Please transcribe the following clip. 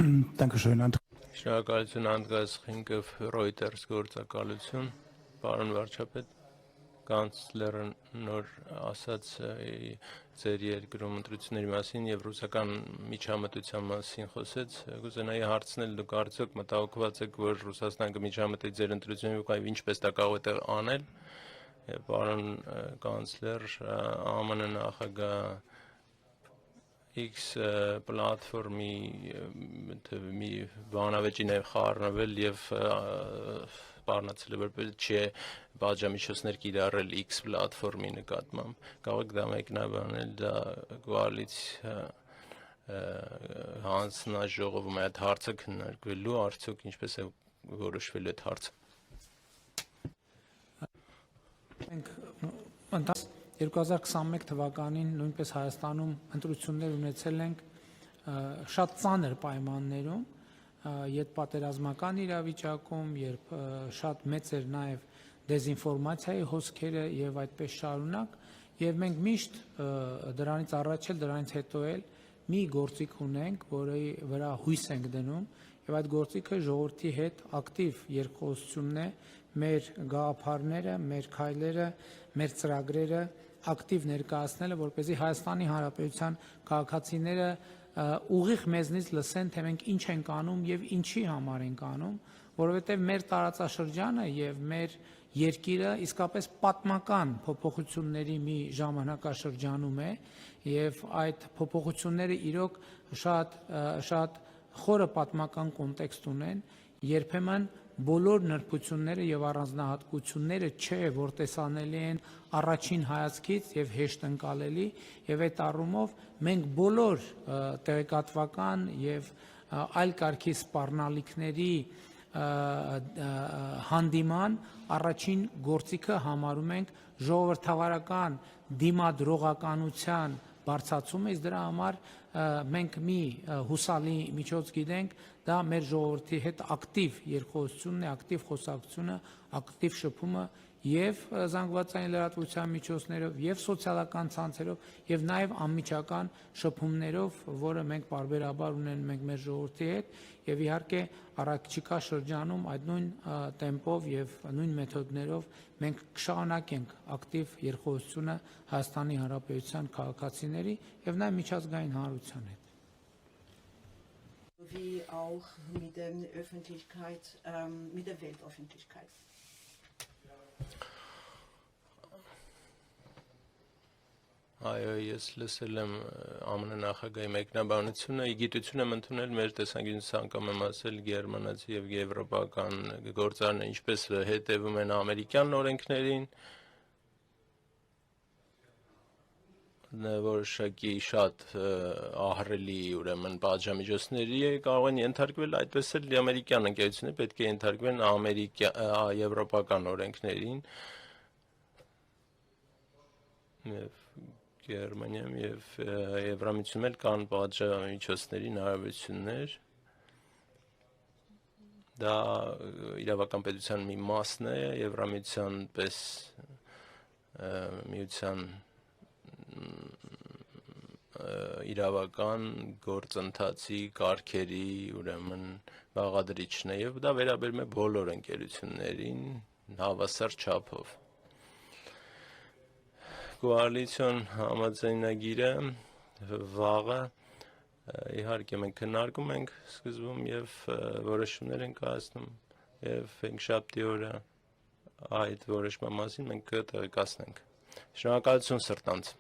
Dankeschön. Շնորհակալություն Անդրեաս Խինկով Reuters գործակալություն, պարոն վարչապետ, կանցլերը նոր ասաց ձեր երկրում ընտրությունների մասին եւ ռուսական միջամտության մասին խոսեց, կուզենայի հարցնել դուք արդյոք մտահոգված եք, որ Ռուսաստանը կմիջամտի ձեր ընտրություններին ու ինչպես դա կարող է անել, պարոն կանցլեր, ԱՄՆ նախագահ X պլատֆորմի մի բանավեճին է խառնվել եւ բառնացել է որպես չի բաժամիջոցներ կիրառել X պլատֆորմի նկատմամբ կարող եք դա մեկնաբանել դա կոալիցիա հանձնաժողովում այդ հարցը քննարկվելու արդյոք ինչպես է որոշվելու այդ հարցը 2021 թվականին նույնպես Հայաստանում ընտրություններ ունեցել ենք շատ ծանր պայմաններում, յետպատերազմական իրավիճակում, երբ շատ մեծ էր նաև դեզինֆորմացիայի հոսքերը եւ այդպես շարունակ, եւ մենք միշտ դրանից առաջ էլ դրանից հետո էլ մի գործիք ունենք, որի վրա հույս ենք դնում, եւ այդ գործիքը ժողովրդի հետ ակտիվ երկխոսությունն է, մեր գաղափարները, մեր քայլերը, մեր ծրագրերը ակտիվ ներկայացնելը, որպեսզի Հայաստանի Հանրապետության քաղաքացիները ուղիղ մեզնից լսեն, թե մենք ինչ ենք անում եւ ինչի համար ենք անում, որովհետեւ մեր տարածաշրջանը եւ մեր երկիրը իսկապես պատմական փոփոխությունների մի ժամանակաշրջանում է եւ այդ փոփոխությունները իրոք շատ խորը պատմական կոնտեքստ ունեն, երբեմն բոլոր նրբությունները եւ առանձնահատկությունները չէ, որ տեսանելի են առաջին հայացքից եւ հեշտ ընկալելի եւ այդ առումով մենք բոլոր տեղեկատվական եւ այլ կարգի սպառնալիքների հանդիման առաջին գործիքը համարում ենք ժողովրդավարական դիմադրողականության բարձրացումը, իսկ դրա համար մենք մի հուսալի միջոց գիտենք, դա մեր ժողովրդի հետ ակտիվ երկխոսությունն է, ակտիվ խոսակցությունը, ակտիվ շփումը եւ զանգվածային լրատվության միջոցներով եւ սոցիալական ցանցերով եւ նաեւ անմիջական շփումներով, որը մենք բարբերաբար ունենում ենք մեր ժողովրդի հետ եւ իհարկե առաջիկա շրջանում այդ նույն տեմպով եւ նույն մեթոդներով մենք կշարունակենք ակտիվ երկխոսությունը Հայաստանի Հանրապետության քաղաքացիների եւ նաեւ միջազգային հանրության հետ wie auch mit der Öffentlichkeit, mit der Weltöffentlichkeit. Այո, ես լսել եմ ԱՄՆ նախագահի մեկնաբանությունը, գիտություն եմ ընդունել մեր տեսանկյունից անգամ եմ ասել գերմանացի եւ եվրոպական գործարարները ինչպես հետևում են ամերիկյան օրենքներին, որոշակի շատ ահռելի ուրեմն բաժամիջոցների կարող են ենթարկվել այդպես էլ ամերիկյան ընկերությունները պետք է ենթարկվեն եվրոպական օրենքներին եւ Գերմանիայում եւ Եվրամիջիայում էլ կան բաժամիջոցների հնարավորություններ դա իրավական պետության մի մասն է Եվրամիջիան պես միության իրավական գործընթացի կարգերի ուրեմն բաղադրիչն է եւ դա վերաբերում է բոլոր ընկերություններին հավասար չափով Կոալիցիոն համաձայնագիրը վաղը իհարկե մենք քննարկում ենք սկզբում եւ որոշումներ ենք կայացնում եւ հինգշաբթի օրը այդ որոշման մասին մենք կտեղեկացնենք Շնորհակալություն սրտանց